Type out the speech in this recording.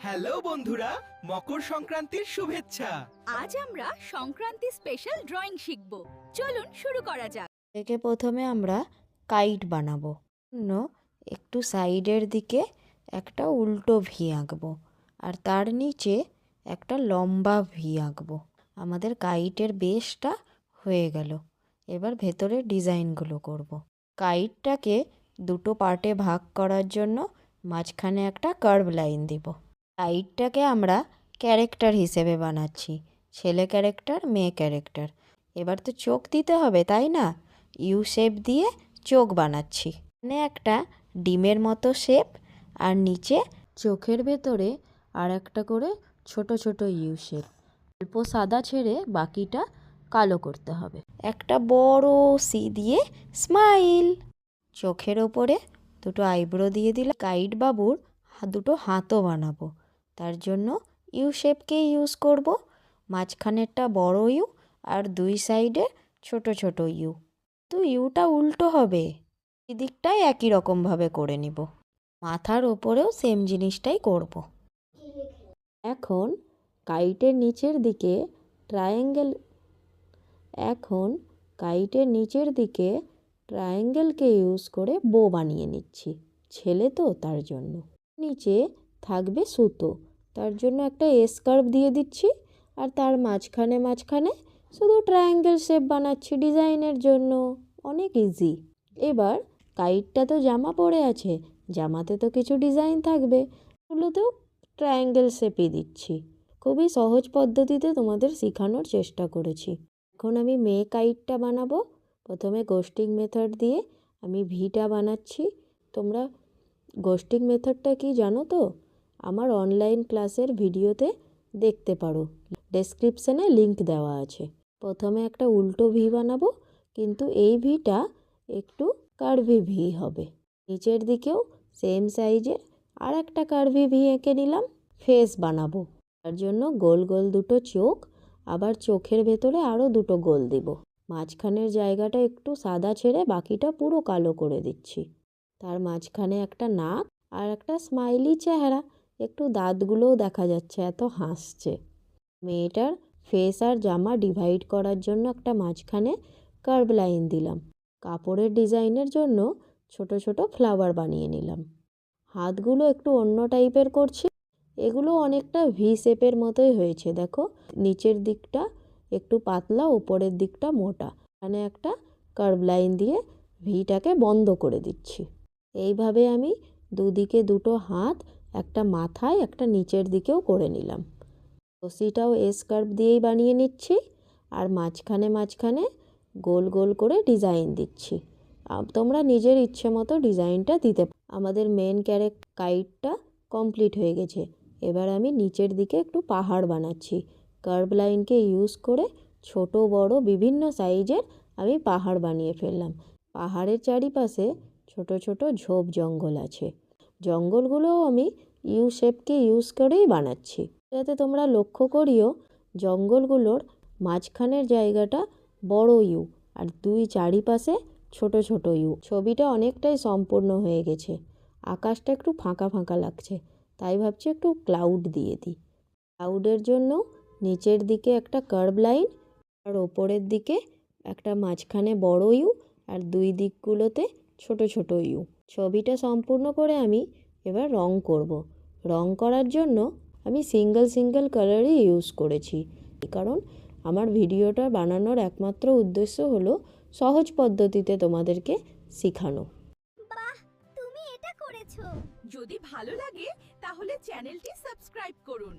Hello বন্ধুরা, মকর সংক্রান্তির শুভেচ্ছা। আজ আমরা সংক্রান্তি স্পেশাল ড্রয়িং শিখব। চলুন শুরু করা যাক। থেকে প্রথমে আমরা কাইট বানাবো। জন্য একটু সাইডের দিকে একটা উল্টো ভি আঁকবো আর তার নিচে একটা লম্বা ভি আঁকবো। আমাদের কাইটের বেসটা হয়ে গেল। এবার ভেতরে ডিজাইনগুলো করব। কাইটটাকে দুটো পার্টে ভাগ করার জন্য মাঝখানে একটা কার্ভ লাইন দিব। কাইটটাকে আমরা ক্যারেক্টার হিসেবে বানাচ্ছি, ছেলে ক্যারেক্টার, মেয়ে ক্যারেক্টার। এবার তো চোখ দিতে হবে, তাই না? ইউ শেপ দিয়ে চোখ বানাচ্ছি। এখানে একটা ডিমের মতো শেপ আর নিচে চোখের ভেতরে আর একটা করে ছোট ছোট ইউ শেপ। অল্প সাদা ছেড়ে বাকিটা কালো করতে হবে। একটা বড় সি দিয়ে স্মাইল। চোখের ওপরে দুটো আইব্রো দিয়ে দিলে কাইট বাবুর দুটো হাতও বানাবো। তার জন্য ইউ শেপকে ইউজ করব। মাঝখানেরটা বড় ইউ আর দুই সাইডে ছোট ছোট ইউ। তো ইউটা উল্টো হবে, এদিকটাই একই রকমভাবে করে নিব। মাথার ওপরেও সেম জিনিসটাই করব। এখন কাইটের নিচের দিকে ট্রায়াঙ্গেলকে ইউজ করে বো বানিয়ে নিচ্ছি। ছেলে তো, তার জন্য নিচে থাকবে সুতো, তার জন্য একটা এস কার্ভ দিয়ে দিচ্ছি আর তার মাঝখানে শুধু ট্রায়াঙ্গেল শেপ বানাচ্ছি ডিজাইনের জন্য। অনেক ইজি। এবার কাইটটা তো জামা পরে আছে, জামাতে তো কিছু ডিজাইন থাকবে, ওগুলোতেও ট্রায়াঙ্গেল শেপই দিচ্ছি। খুবই সহজ পদ্ধতিতে তোমাদের শেখানোর চেষ্টা করেছি। এখন আমি মেয়ে কাইটটা বানাবো। প্রথমে গোস্টিং মেথড দিয়ে আমি ভিটা বানাচ্ছি। তোমরা গোস্টিং মেথডটা কি জানো তো? আমার অনলাইন ক্লাসের ভিডিওতে দেখতে পারো, ডেসক্রিপশানে লিংক দেওয়া আছে। প্রথমে একটা উল্টো ভি বানাবো, কিন্তু এই ভিটা একটু কার্ভি ভি হবে। নিচের দিকেও সেম সাইজের আর একটা কার্ভি ভি এঁকে নিলাম। ফেস বানাবো, তার জন্য গোল গোল দুটো চোখ, আবার চোখের ভেতরে আরও দুটো গোল দিব। মাঝখানের জায়গাটা একটু সাদা ছেড়ে বাকিটা পুরো কালো করে দিচ্ছি। তার মাঝখানে একটা নাক আর একটা স্মাইলি চেহারা, একটু দাঁতগুলোও দেখা যাচ্ছে, এত হাসছে। মেয়েটার ফেস আর জামা ডিভাইড করার জন্য একটা মাঝখানে কার্ভ লাইন দিলাম। কাপড়ের ডিজাইনের জন্য ছোট ছোট ফ্লাওয়ার বানিয়ে নিলাম। হাতগুলো একটু অন্য টাইপের করছি। এগুলো অনেকটা ভি শেপের মতোই হয়েছে, দেখো। নিচের দিকটা একটু পাতলা, উপরের দিকটা মোটা। এখানে একটা কার্ভ লাইন দিয়ে ভিটাকে বন্ধ করে দিচ্ছি। এইভাবে আমি দুদিকে দুটো হাত, একটা মাথায়, একটা নিচের দিকেও করে নিলাম। রশিটাও এস কার্ভ দিয়েই বানিয়ে নিচ্ছি আর মাঝখানে গোল গোল করে ডিজাইন দিচ্ছি। তোমরা নিজের ইচ্ছে মতো ডিজাইনটা দিতে। আমাদের মেন কাইটটা কমপ্লিট হয়ে গেছে। এবার আমি নিচের দিকে একটু পাহাড় বানাচ্ছি। কার্ভ লাইনকে ইউজ করে ছোট বড় বিভিন্ন সাইজের আমি পাহাড় বানিয়ে ফেললাম। পাহাড়ের চারিপাশে ছোট ছোট ঝোপ জঙ্গল আছে। জঙ্গলগুলোও আমি ইউ শেপকে ইউজ করেই বানাচ্ছি। যাতে তোমরা লক্ষ্য করিও জঙ্গলগুলোর মাঝখানের জায়গাটা বড় ইউ আর দুই চারিপাশে ছোট ছোট ইউ। ছবিটা অনেকটাই সম্পূর্ণ হয়ে গেছে। আকাশটা একটু ফাঁকা ফাঁকা লাগছে, তাই ভাবছি একটু ক্লাউড দিয়ে দিই। ক্লাউডের জন্য নিচের দিকে একটা কার্ভ লাইন আর ওপরের দিকে একটা মাঝখানে বড় ইউ আর দুই দিকগুলোতে ছোট ছোট ইউ। ছবিটা সম্পূর্ণ করে আমি এবার রং করব। রং করার জন্য আমি সিঙ্গেল কালারই ইউজ করেছি, কারণ আমার ভিডিওটা বানানোর একমাত্র উদ্দেশ্য হলো সহজ পদ্ধতিতে তোমাদেরকে শেখানো। বাহ, তুমি এটা করেছো। যদি ভালো লাগে তাহলে চ্যানেলটি সাবস্ক্রাইব করুন।